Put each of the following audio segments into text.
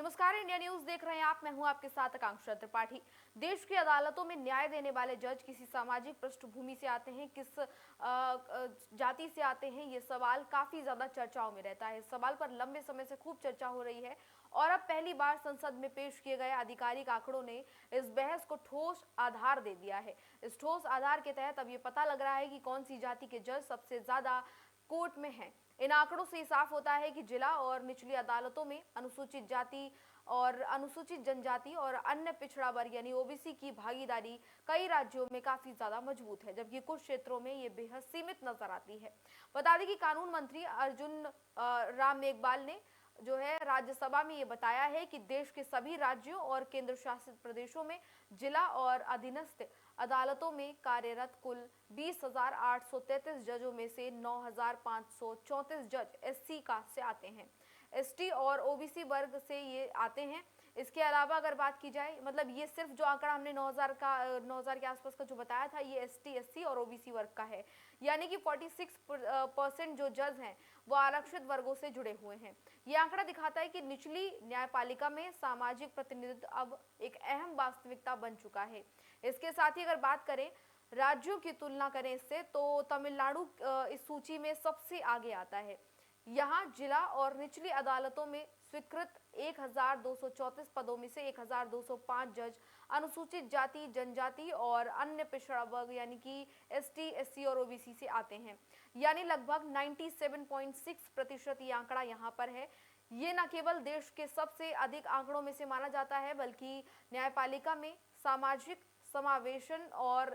नमस्कार, India news देख रहे हैं आप। मैं हूं आपके साथ आकांक्षा त्रिपाठी। देश की अदालतों में न्याय देने वाले जज किसी सामाजिक पृष्ठभूमि से आते हैं, किस जाति से आते हैं, ये सवाल काफी ज्यादा चर्चाओं में रहता है। इस सवाल पर लंबे समय से खूब चर्चा हो रही है और अब पहली बार संसद में पेश किए गए आधिकारिक आंकड़ों ने इस बहस को ठोस आधार दे दिया है। इस ठोस आधार के तहत अब ये पता लग रहा है कि कौन सी जाति के जज सबसे ज्यादा कोर्ट में हैं। इन आंकड़ों से साफ होता है कि जिला और निचली अदालतों में अनुसूचित जाति और अनुसूचित जनजाति और अन्य पिछड़ा वर्ग यानी ओबीसी की भागीदारी कई राज्यों में काफी ज्यादा मजबूत है, जबकि कुछ क्षेत्रों में ये बेहद सीमित नजर आती है। बता दें कि कानून मंत्री अर्जुन राम मेघवाल ने जो है राज्यसभा में ये बताया है कि देश के सभी राज्यों और केंद्र शासित प्रदेशों में जिला और अधीनस्थ अदालतों में कार्यरत कुल 20,833 जजों में से 9,534 जज एससी कास्ट से आते हैं, एसटी और ओबीसी वर्ग से ये आते हैं। इसके अलावा अगर बात की जाए, मतलब ये सिर्फ जो आंकड़ा हमने 9,000 के आसपास का जो बताया था, ये एसटी, एससी और ओबीसी वर्ग का है, यानी कि 46% जो जज हैं वो आरक्षित वर्गों से जुड़े हुए हैं। ये आंकड़ा दिखाता है कि निचली न्यायपालिका में सामाजिक प्रतिनिधित्व अब एक अहम वास्तविकता बन चुका है। इसके साथ ही अगर बात करें, राज्यों की तुलना करें इससे, तो तमिलनाडु इस सूची में सबसे आगे आता है। यहाँ जिला और निचली अदालतों में स्वीकृत 1,234 पदों में से 1,205 जज अनुसूचित जाति, जनजाति और अन्य पिछड़ा वर्ग यानी कि एसटी, एससी और ओबीसी से आते हैं, यानी लगभग 97.6% ये आंकड़ा यहाँ पर है। ये न केवल देश के सबसे अधिक आंकड़ों में से माना जाता है, बल्कि न्यायपालिका में सामाजिक समावेशन और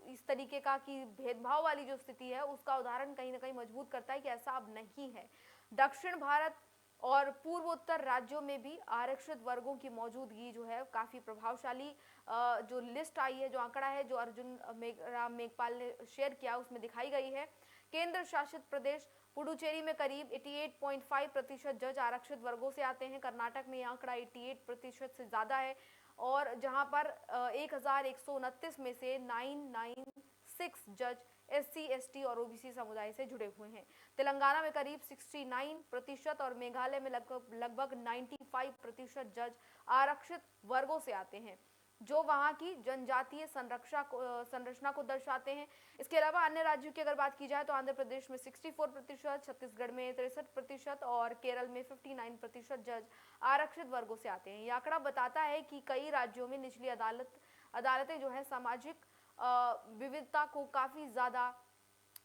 इस तरीके का कि भेदभाव वाली जो स्थिति है उसका उदाहरण कहीं ना कहीं मजबूत करता है कि ऐसा अब नहीं है। दक्षिण भारत और पूर्वोत्तर राज्यों में भी आरक्षित वर्गों की मौजूदगी जो है काफी प्रभावशाली, जो लिस्ट आई है, जो आंकड़ा है, जो अर्जुन राम मेघवाल ने शेयर किया, उसमें दिखाई गई है। केंद्र शासित प्रदेश पुडुचेरी में करीब 88.5% जज आरक्षित वर्गों से आते हैं। कर्नाटक में यह आंकड़ा 88% से ज्यादा है और जहां पर 1,129 में से 996 जज एससी, एसटी और ओबीसी समुदाय से जुड़े हुए हैं। तेलंगाना में करीब 69% और मेघालय में लगभग 95% जज आरक्षित वर्गों से आते हैं, जो वहां की जनजातीय संरचना को दर्शाते हैं। इसके अलावा अन्य राज्यों की अगर बात की जाए तो आंध्र प्रदेश में 64%, छत्तीसगढ़ में 63% और केरल में 59% जज आरक्षित वर्गों से आते हैं। यह आंकड़ा बताता है कि कई राज्यों में निचली अदालतें जो है सामाजिक विविधता को काफी ज्यादा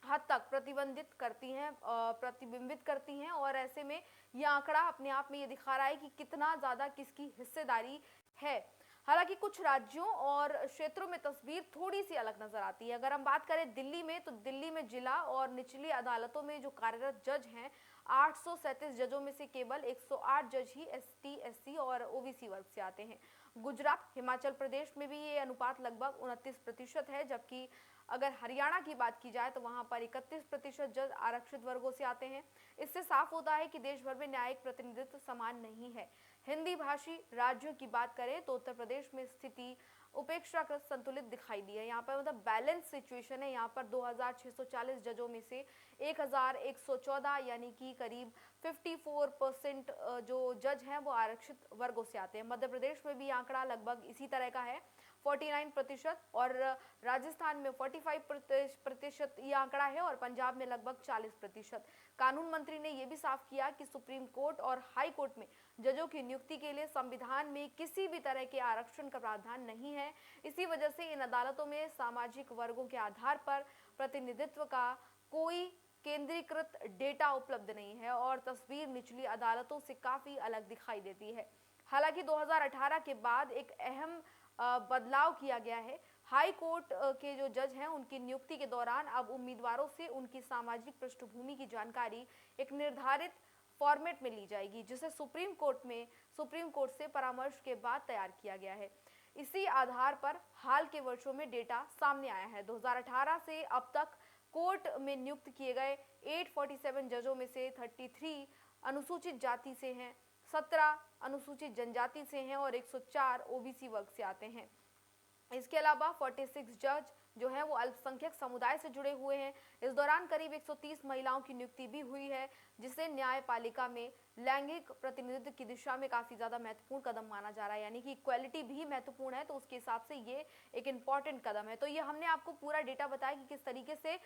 हद तक प्रतिबिंबित करती हैं और ऐसे में यह आंकड़ा अपने आप में ये दिखा रहा है कि कितना ज्यादा किसकी हिस्सेदारी है। हालांकि कुछ राज्यों और क्षेत्रों में तस्वीर थोड़ी सी अलग नजर आती है। अगर हम बात करें दिल्ली में, तो दिल्ली में जिला और निचली अदालतों में जो कार्यरत जज हैं, 837 जजों में से केवल 108 जज ही एसटी, एससी और ओबीसी वर्ग से आते हैं। गुजरात, हिमाचल प्रदेश में भी ये अनुपात लगभग 29% है, जबकि अगर हरियाणा की बात की जाए तो वहां पर 31% जज आरक्षित वर्गों से आते हैं। इससे साफ होता है कि देश भर में न्यायिक प्रतिनिधित्व समान नहीं है। हिंदी भाषी राज्यों की बात करें तो उत्तर प्रदेश में स्थिति उपेक्षाकृत संतुलित दिखाई दी है। यहाँ पर मतलब बैलेंस सिचुएशन है। यहाँ पर 2,640 जजों में से 1,114 यानी कि करीब 54% जो जज हैं वो आरक्षित वर्गों से आते हैं। मध्य प्रदेश में भी आंकड़ा लगभग इसी तरह का है, 49%, और राजस्थान में 45% ये आंकड़ा है और पंजाब में लगभग 40%। कानून मंत्री ने यह भी साफ किया कि सुप्रीम कोर्ट और हाई कोर्ट में जजों की नियुक्ति के लिए संविधान में किसी भी तरह के आरक्षण का प्रावधान नहीं है। इसी वजह से इन अदालतों में सामाजिक वर्गों के आधार पर प्रतिनिधित्व का कोई केंद्रीकृत डेटा उपलब्ध नहीं है और तस्वीर निचली अदालतों से काफी अलग दिखाई देती है। हालांकि 2018 के बाद एक अहम बदलाव किया गया है। हाई कोर्ट के जो जज हैं उनकी नियुक्ति के दौरान अब उम्मीदवारों से उनकी सामाजिक पृष्ठभूमि की जानकारी एक निर्धारित फॉर्मेट में ली जाएगी, जिसे सुप्रीम कोर्ट से परामर्श के बाद तैयार किया गया है। इसी आधार पर हाल के वर्षों में डेटा सामने आया है। 2018 से अब तक कोर्ट में नियुक्त किए गए 847 जजों में से 33 अनुसूचित जाति से हैं, 17 अनुसूचित जनजाति से हैं और 104 ओबीसी वर्ग से आते हैं। इसके अलावा 46 जज जो है वो अल्पसंख्यक समुदाय से जुड़े हुए हैं। इस दौरान करीब 130 महिलाओं की नियुक्ति भी हुई है, जिसे न्यायपालिका में लैंगिक प्रतिनिधित्व की दिशा में काफी ज्यादा महत्वपूर्ण कदम माना जा रहा है, यानी कि इक्वालिटी भी महत्वपूर्ण है, तो उसके हिसाब से ये एक इम्पॉर्टेंट कदम है। तो ये हमने आपको पूरा डेटा बताया कि किस तरीके से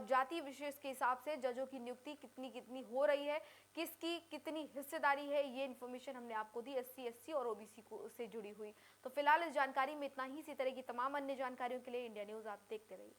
जाति विशेष के हिसाब से जजों की नियुक्ति कितनी कितनी हो रही है, किसकी कितनी हिस्सेदारी है, ये इन्फॉर्मेशन हमने आपको दी SC SC और OBC को से जुड़ी हुई। तो फिलहाल इस जानकारी में इतना ही। इसी तरह की तमाम अन्य जानकारियों के लिए इंडिया न्यूज आप देखते रहिए।